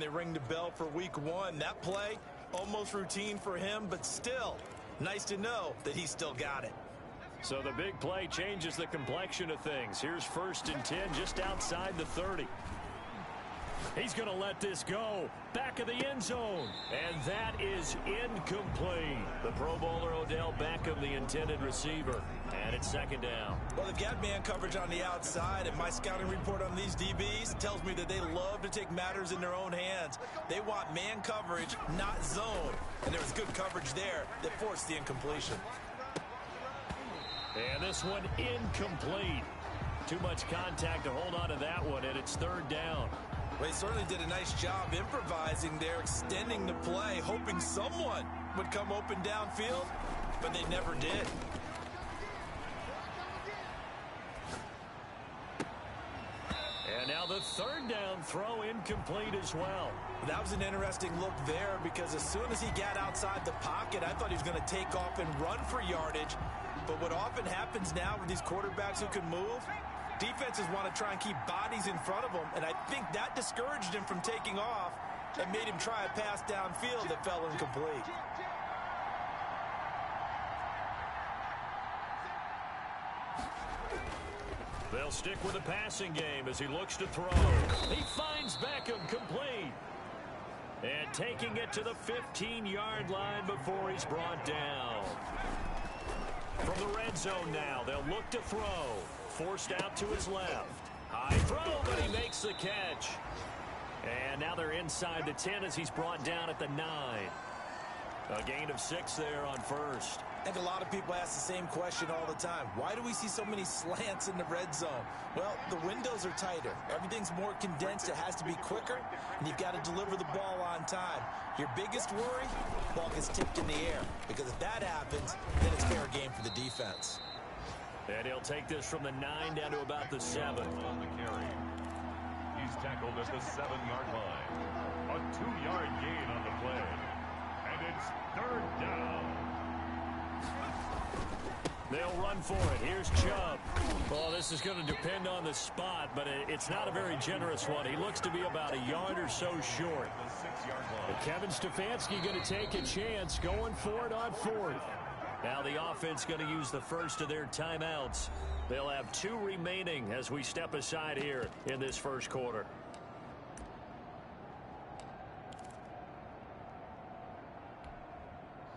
they ring the bell for week 1. That play, almost routine for him, but still, nice to know that he's still got it. So the big play changes the complexion of things. Here's 1st and 10 just outside the 30. He's going to let this go. Back of the end zone. And that is incomplete. The Pro Bowler Odell Beckham, the intended receiver. And it's 2nd down. Well, they've got man coverage on the outside, and my scouting report on these DBs tells me that they love to take matters in their own hands. They want man coverage, not zone. And there was good coverage there that forced the incompletion. And this one incomplete. Too much contact to hold on to that one, and it's 3rd down. Well, he certainly did a nice job improvising there, extending the play, hoping someone would come open downfield, but they never did. And now the 3rd down throw incomplete as well. That was an interesting look there because as soon as he got outside the pocket, I thought he was going to take off and run for yardage. But what often happens now with these quarterbacks who can move, defenses want to try and keep bodies in front of them, and I think that discouraged him from taking off and made him try a pass downfield that fell incomplete. They'll stick with the passing game as he looks to throw. He finds Beckham complete. And taking it to the 15-yard line before he's brought down. From the red zone now, they'll look to throw. Forced out to his left. High throw, but he makes the catch. And now they're inside the 10 as he's brought down at the 9. A gain of 6 there on 1st. I think a lot of people ask the same question all the time. Why do we see so many slants in the red zone? Well, the windows are tighter. Everything's more condensed. It has to be quicker, and you've got to deliver the ball on time. Your biggest worry, the ball gets tipped in the air, because if that happens, then it's fair game for the defense. And he'll take this from the 9 down to about the 7. On the carry. He's tackled at the 7-yard line. A 2-yard gain on the play. And it's 3rd down. They'll run for it. Here's Chubb. Well, this is going to depend on the spot, but it's not a very generous one. He looks to be about a yard or so short. But Kevin Stefanski going to take a chance going for it on 4th. Now the offense going to use the first of their timeouts. They'll have 2 remaining as we step aside here in this first quarter.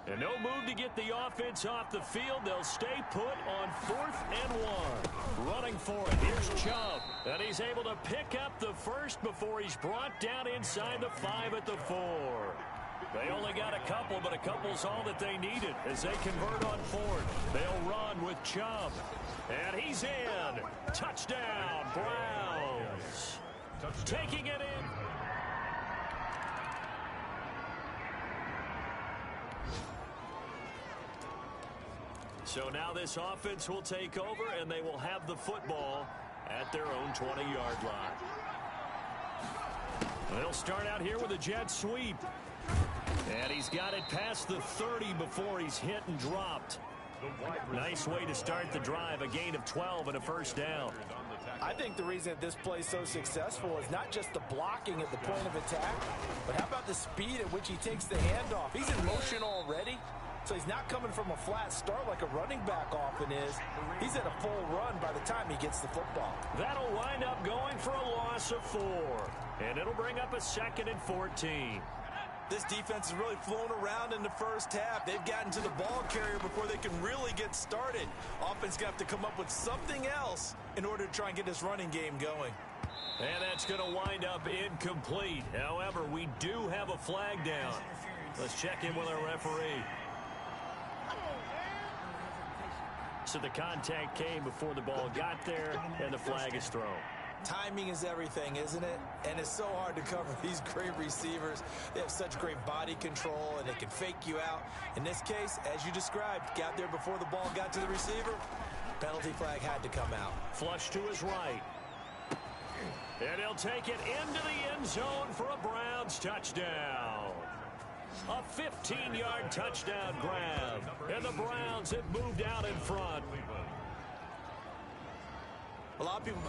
And no move to get the offense off the field. They'll stay put on 4th and 1. Running for it. Here's Chubb. And he's able to pick up the first before he's brought down inside the 5 at the 4. They only got a couple, but a couple's all that they needed as they convert on 4th. They'll run with Chubb. And he's in. Touchdown, Browns. Taking it in. So now this offense will take over, and they will have the football at their own 20-yard line. They'll start out here with a jet sweep. And he's got it past the 30 before he's hit and dropped. Nice way to start the drive, a gain of 12 and a 1st down. I think the reason that this play is so successful is not just the blocking at the point of attack, but how about the speed at which he takes the handoff? He's in motion already. So he's not coming from a flat start like a running back often is. He's at a full run by the time he gets the football. That'll wind up going for a loss of 4. And it'll bring up a 2nd and 14. This defense has really flown around in the first half. They've gotten to the ball carrier before they can really get started. Offense got to come up with something else in order to try and get this running game going. And that's going to wind up incomplete. However, we do have a flag down. Let's check in with our referee. So the contact came before the ball got there, and the flag is thrown. Timing is everything, isn't it? And it's so hard to cover these great receivers. They have such great body control, and they can fake you out. In this case, as you described, got there before the ball got to the receiver. Penalty flag had to come out. Flush to his right. And he'll take it into the end zone for a Browns touchdown. A 15-yard touchdown grab. And the Browns have moved out in front. A lot of people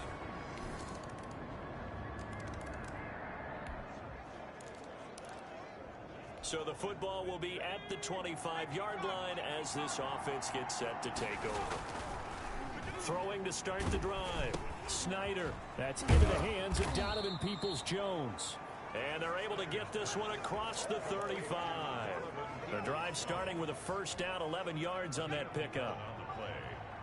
So the football will be at the 25-yard line as this offense gets set to take over. Throwing to start the drive. Snyder. That's into the hands of Donovan Peoples-Jones. And they're able to get this one across the 35. The drive starting with a first down, 11 yards on that pickup.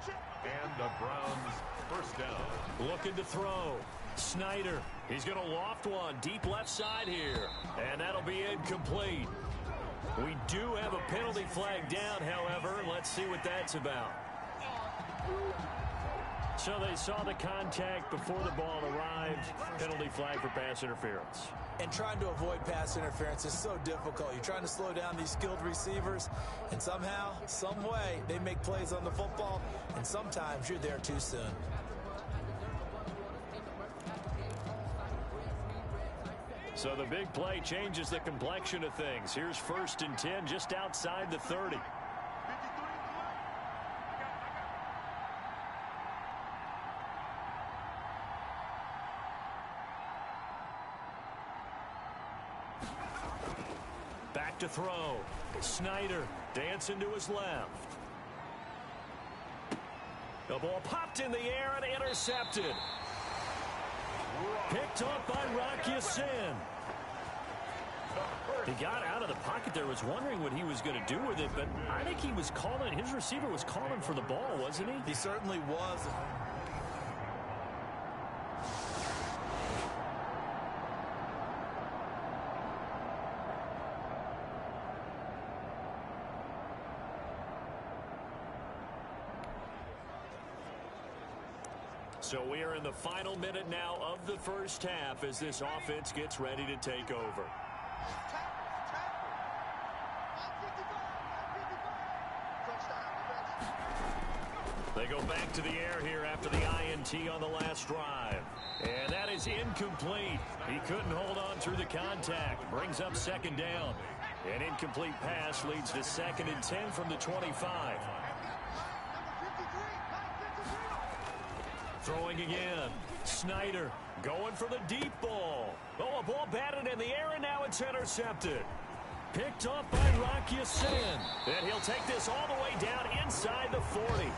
And the Browns first down. Looking to throw. Snyder. He's going to loft one deep left side here. And that'll be incomplete. We do have a penalty flag down, however. Let's see what that's about. So they saw the contact before the ball arrived. Penalty flag for pass interference. And trying to avoid pass interference is so difficult. You're trying to slow down these skilled receivers, and somehow, some way, they make plays on the football, and sometimes you're there too soon. So the big play changes the complexion of things. Here's 1st and 10 just outside the 30. Back to throw. Snyder dancing to his left. The ball popped in the air and intercepted. Picked off by Rock Ya-Sin. He got out of the pocket there, was wondering what he was going to do with it, but I think he was calling, his receiver was calling for the ball, wasn't he? He certainly was. So we are in the final minute now of the first half as this offense gets ready to take over. They go back to the air here after the INT on the last drive. And that is incomplete. He couldn't hold on through the contact. Brings up 2nd down. An incomplete pass leads to 2nd and 10 from the 25. Throwing again. Snyder going for the deep ball. Oh, a ball batted in the air, and now it's intercepted. Picked off by Rock Ya-Sin. And he'll take this all the way down inside the 40.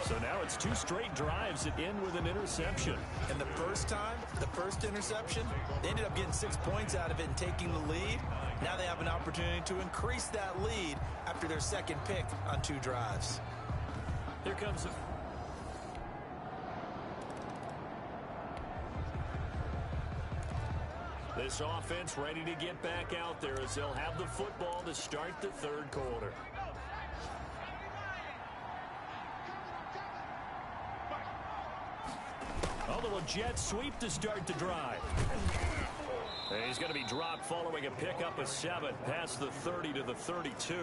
So now it's 2 straight drives that end with an interception. And the first time, the first interception, they ended up getting 6 points out of it and taking the lead. Now they have an opportunity to increase that lead after their 2nd pick on 2 drives. Here comes this offense ready to get back out there as they'll have the football to start the 3rd quarter. Oh, the jet sweep to start the drive. And he's going to be dropped following a pickup of 7 past the 30 to the 32.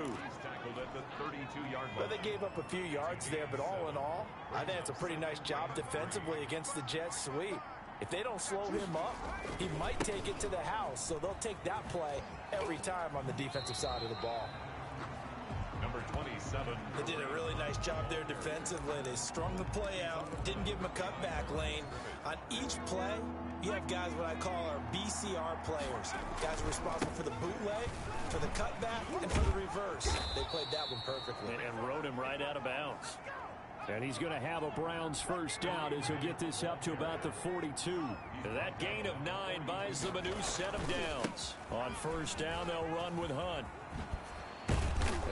At the 32-yard line. Well, they gave up a few yards there, but all in all, I think it's a pretty nice job defensively against the jet sweep. If they don't slow him up, he might take it to the house, so they'll take that play every time on the defensive side of the ball. Number 27. They did a really nice job there defensively. They strung the play out, didn't give him a cutback lane. On each play, you have guys what I call our BCR players. Guys are responsible for the bootleg, for the cutback, and for the reverse. They played that one perfectly. And rode him right out of bounds. And he's going to have a Browns first down as he'll get this up to about the 42. That gain of 9 buys them a new set of downs. On first down, they'll run with Hunt.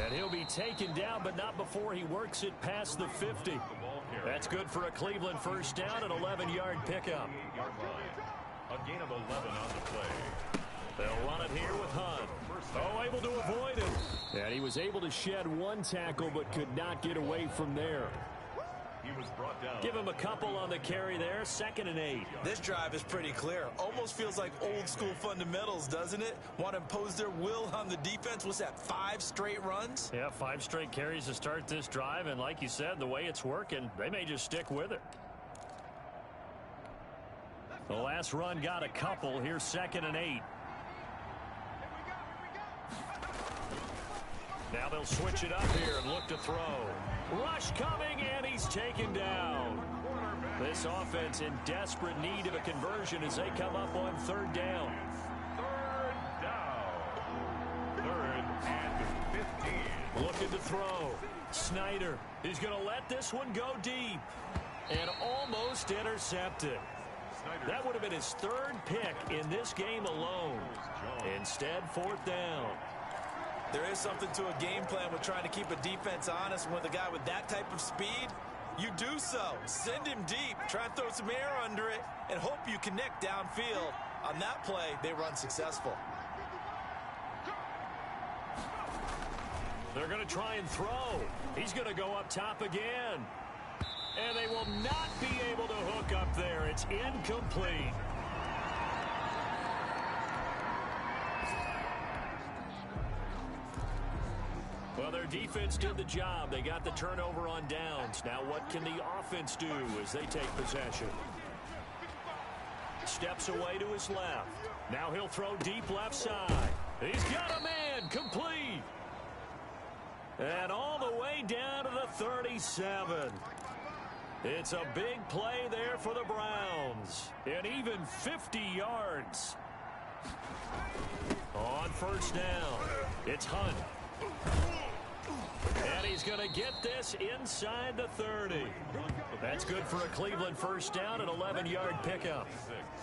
And he'll be taken down, but not before he works it past the 50. That's good for a Cleveland first down, an 11-yard pickup. A gain of 11 on the play. They'll run it here with Hunt. Oh, able to avoid it. And he was able to shed 1 tackle, but could not get away from there. He was brought down. Give him a couple on the carry there, 2nd and 8. This drive is pretty clear. Almost feels like old school fundamentals, doesn't it? Want to impose their will on the defense. What's that, 5 straight runs? Yeah, 5 straight carries to start this drive, and like you said, the way it's working, they may just stick with it. The last run got a couple. Here's 2nd and 8. Now they'll switch it up here and look to throw. Rush coming, and he's taken down. This offense in desperate need of a conversion as they come up on 3rd down. to throw. Snyder, he's going to let this one go deep. And almost intercepted. That would have been his third pick in this game alone. Instead, fourth down. There is something to a game plan with trying to keep a defense honest. With a guy with that type of speed, you do so. Send him deep. Try and throw some air under it and hope you connect downfield. On that play, they run successful. They're going to try and throw. He's going to go up top again. And they will not be able to hook up there. It's incomplete. Well, their defense did the job. They got the turnover on downs. Now what can the offense do as they take possession? Steps away to his left. Now he'll throw deep left side. He's got a man. Complete. And all the way down to the 37. It's a big play there for the Browns. And even 50 yards. On first down, it's Hunt. And he's going to get this inside the 30. That's good for a Cleveland first down, an 11-yard pickup.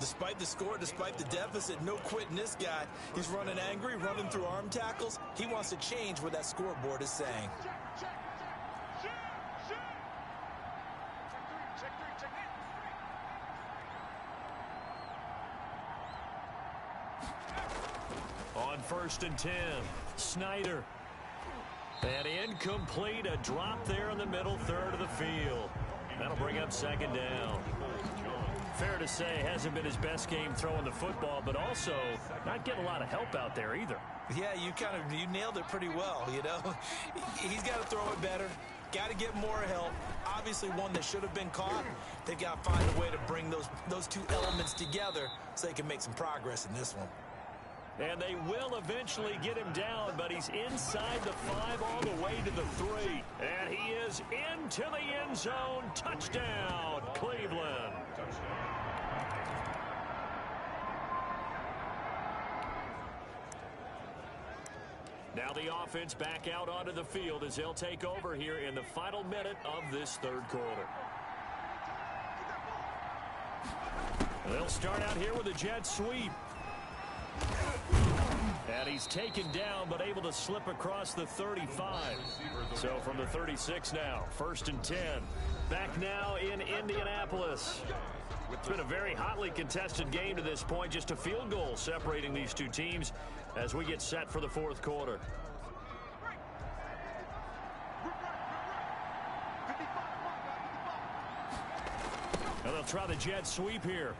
Despite the score, despite the deficit, no quitting this guy. He's running angry, running through arm tackles. He wants to change what that scoreboard is saying. On first and 10, Snyder. And incomplete, a drop there in the middle third of the field. That'll bring up second down. Fair to say, hasn't been his best game throwing the football, but also not getting a lot of help out there either. Yeah, you nailed it pretty well, you know. He's got to throw it better. Got to get more help. Obviously one that should have been caught. They've got to find a way to bring those two elements together so they can make some progress in this one. And they will eventually get him down, but he's inside the 5 all the way to the 3. And he is into the end zone. Touchdown, Cleveland. Now the offense back out onto the field as they'll take over here in the final minute of this third quarter. They'll start out here with a jet sweep. And he's taken down, but able to slip across the 35. So from the 36 now, first and 10. Back now in Indianapolis. It's been a very hotly contested game to this point. Just a field goal separating these two teams as we get set for the fourth quarter. And they'll try the jet sweep here.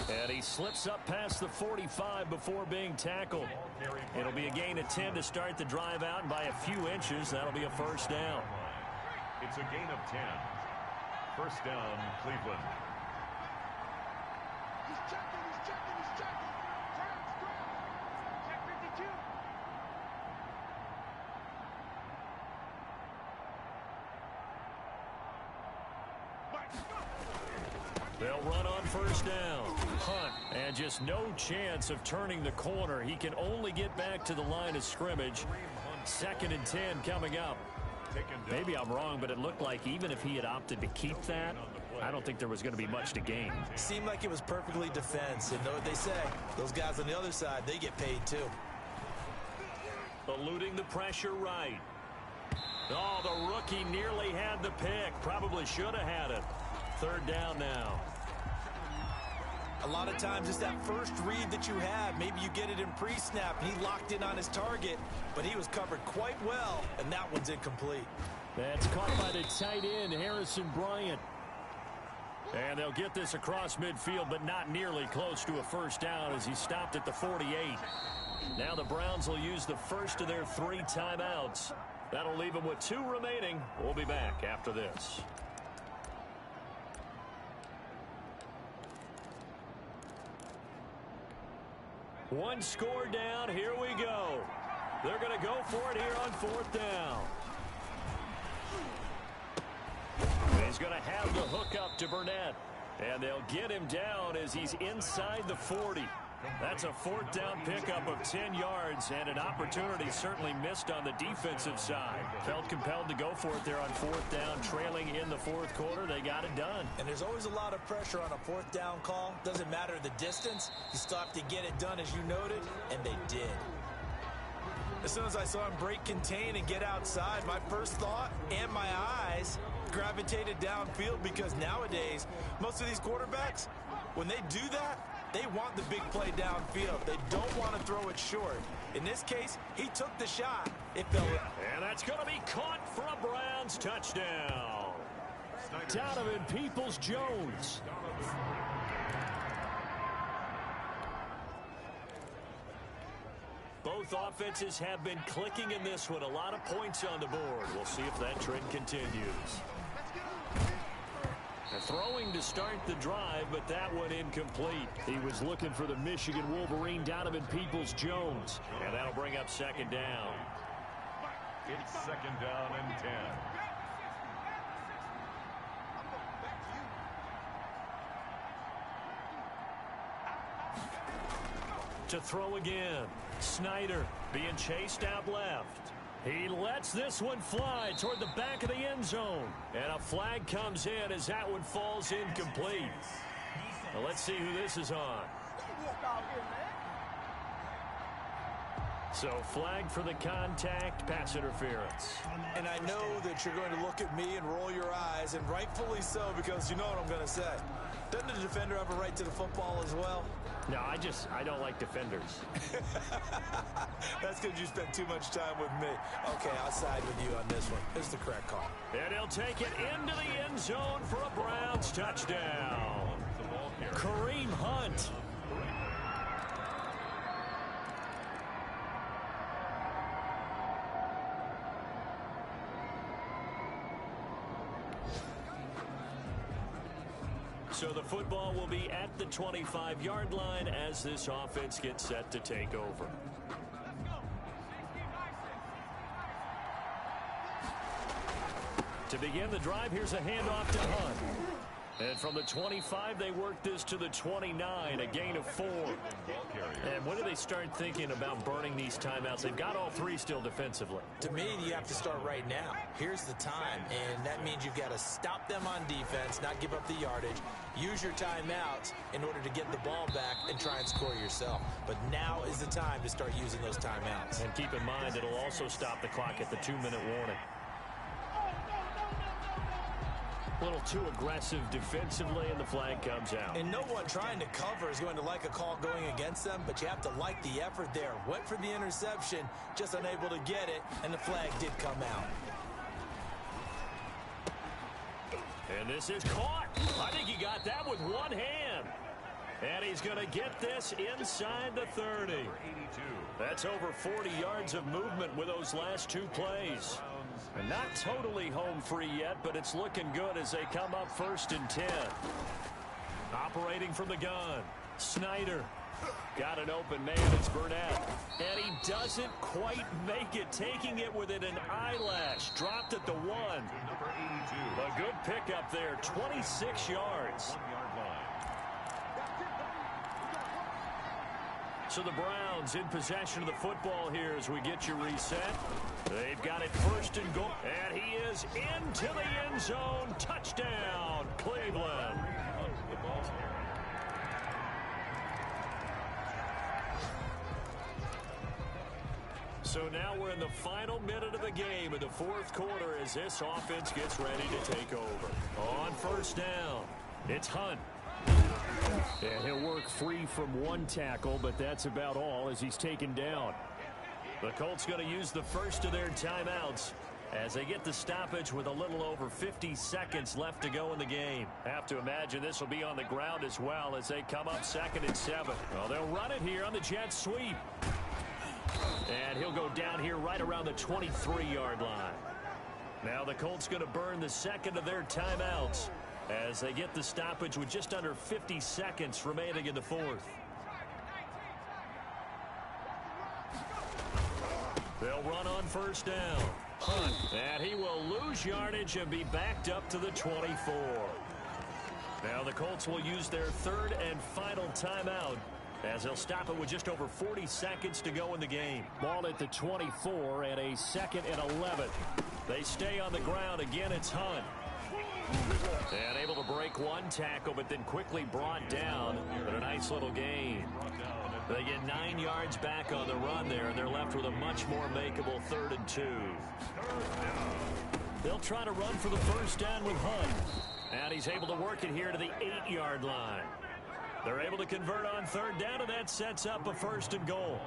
And he slips up past the 45 before being tackled. It'll be a gain of 10 to start the drive out, and by a few inches, that'll be a first down. It's a gain of 10. First down, Cleveland. He's checking. Check 52. They'll run on first down. Hunt, and just no chance of turning the corner. He can only get back to the line of scrimmage. Second and 10 coming up. Maybe I'm wrong, but it looked like even if he had opted to keep that, I don't think there was going to be much to gain. Seemed like it was perfectly defense. And know what they say, those guys on the other side, they get paid too. Eluding the pressure right. Oh, the rookie nearly had the pick. Probably should have had it. Third down now. A lot of times it's that first read that you have. Maybe you get it in pre-snap. He locked in on his target, but he was covered quite well, and that one's incomplete. That's caught by the tight end, Harrison Bryant. And they'll get this across midfield, but not nearly close to a first down as he stopped at the 48. Now the Browns will use the first of their 3 timeouts. That'll leave them with 2 remaining. We'll be back after this. One score down. Here we go. They're going to go for it here on fourth down. He's going to have the hook up to Burnett. And they'll get him down as he's inside the 40. That's a fourth down pickup of 10 yards and an opportunity certainly missed on the defensive side. Felt compelled to go for it there on fourth down, trailing in the fourth quarter. They got it done. And there's always a lot of pressure on a fourth down call. Doesn't matter the distance. You still have to get it done, as you noted, and they did. As soon as I saw him break contain and get outside, my first thought and my eyes gravitated downfield, because nowadays, most of these quarterbacks, when they do that, they want the big play downfield. They don't want to throw it short. In this case, he took the shot. It fell. And that's going to be caught for a Browns touchdown. Donovan Peoples-Jones. Both offenses have been clicking in this one. A lot of points on the board. We'll see if that trend continues. Throwing to start the drive, but that one incomplete. He was looking for the Michigan Wolverine, Donovan Peoples-Jones. And that'll bring up second down. It's second down and 10. To throw again. Snyder being chased out left. He lets this one fly toward the back of the end zone. And a flag comes in as that one falls incomplete. Well, let's see who this is on. So flag for the contact, pass interference. And I know that you're going to look at me and roll your eyes, and rightfully so, because you know what I'm going to say. Doesn't the defender have a right to the football as well? No, I don't like defenders. That's because you spent too much time with me. Okay, I'll side with you on this one. It's the correct call. And he'll take it into the end zone for a Browns touchdown. Kareem Hunt. So the football will be at the 25-yard line as this offense gets set to take over. To begin the drive, here's a handoff to Hunt. And from the 25, they work this to the 29, a gain of 4. And when do they start thinking about burning these timeouts? They've got all three still defensively. To me, you have to start right now. Here's the time, and that means you've got to stop them on defense, not give up the yardage, use your timeouts in order to get the ball back and try and score yourself. But now is the time to start using those timeouts. And keep in mind, it'll also stop the clock at the 2-minute warning. A little too aggressive defensively, and the flag comes out. And no one trying to cover is going to like a call going against them, but you have to like the effort there. Went for the interception, just unable to get it, and the flag did come out. And this is caught. I think he got that with one hand. And he's going to get this inside the 30. That's over 40 yards of movement with those last two plays. And not totally home free yet, but it's looking good as they come up 1st and 10. Operating from the gun, Snyder. Got an open man, it's Burnett. And he doesn't quite make it, taking it within an eyelash. Dropped at the 1. A good pickup there, 26 yards. So the Browns in possession of the football here as we get you reset. They've got it 1st and goal. And he is into the end zone. Touchdown, Cleveland. So now we're in the final minute of the game in the fourth quarter as this offense gets ready to take over. On 1st down, it's Hunt. And he'll work free from one tackle, but that's about all as he's taken down. The Colts going to use the first of their timeouts as they get the stoppage with a little over 50 seconds left to go in the game. Have to imagine this will be on the ground as well as they come up 2nd and 7. Well, they'll run it here on the jet sweep. And he'll go down here right around the 23-yard line. Now the Colts going to burn the second of their timeouts as they get the stoppage with just under 50 seconds remaining in the fourth. They'll run on 1st down. Hunt, and he will lose yardage and be backed up to the 24. Now the Colts will use their 3rd and final timeout as they'll stop it with just over 40 seconds to go in the game. Ball at the 24 and a 2nd and 11. They stay on the ground. Again, it's Hunt. And able to break one tackle, but then quickly brought down. But a nice little gain. They get 9 yards back on the run there, and they're left with a much more makeable 3rd and 2. They'll try to run for the first down with Hunt. And he's able to work it here to the 8-yard line. They're able to convert on 3rd down, and that sets up a 1st and goal.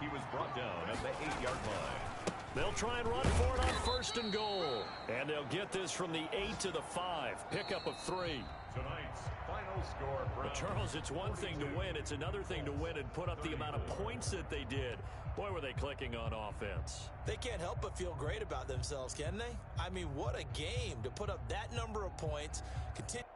He was brought down at the 8-yard line. They'll try and run for it on 1st and goal. And they'll get this from the 8 to the 5. Pickup of 3. Tonight's final score. But Charles, it's one thing to win. It's another thing to win and put up the amount of points that they did. Boy, were they clicking on offense. They can't help but feel great about themselves, can they? I mean, what a game to put up that number of points. Continue.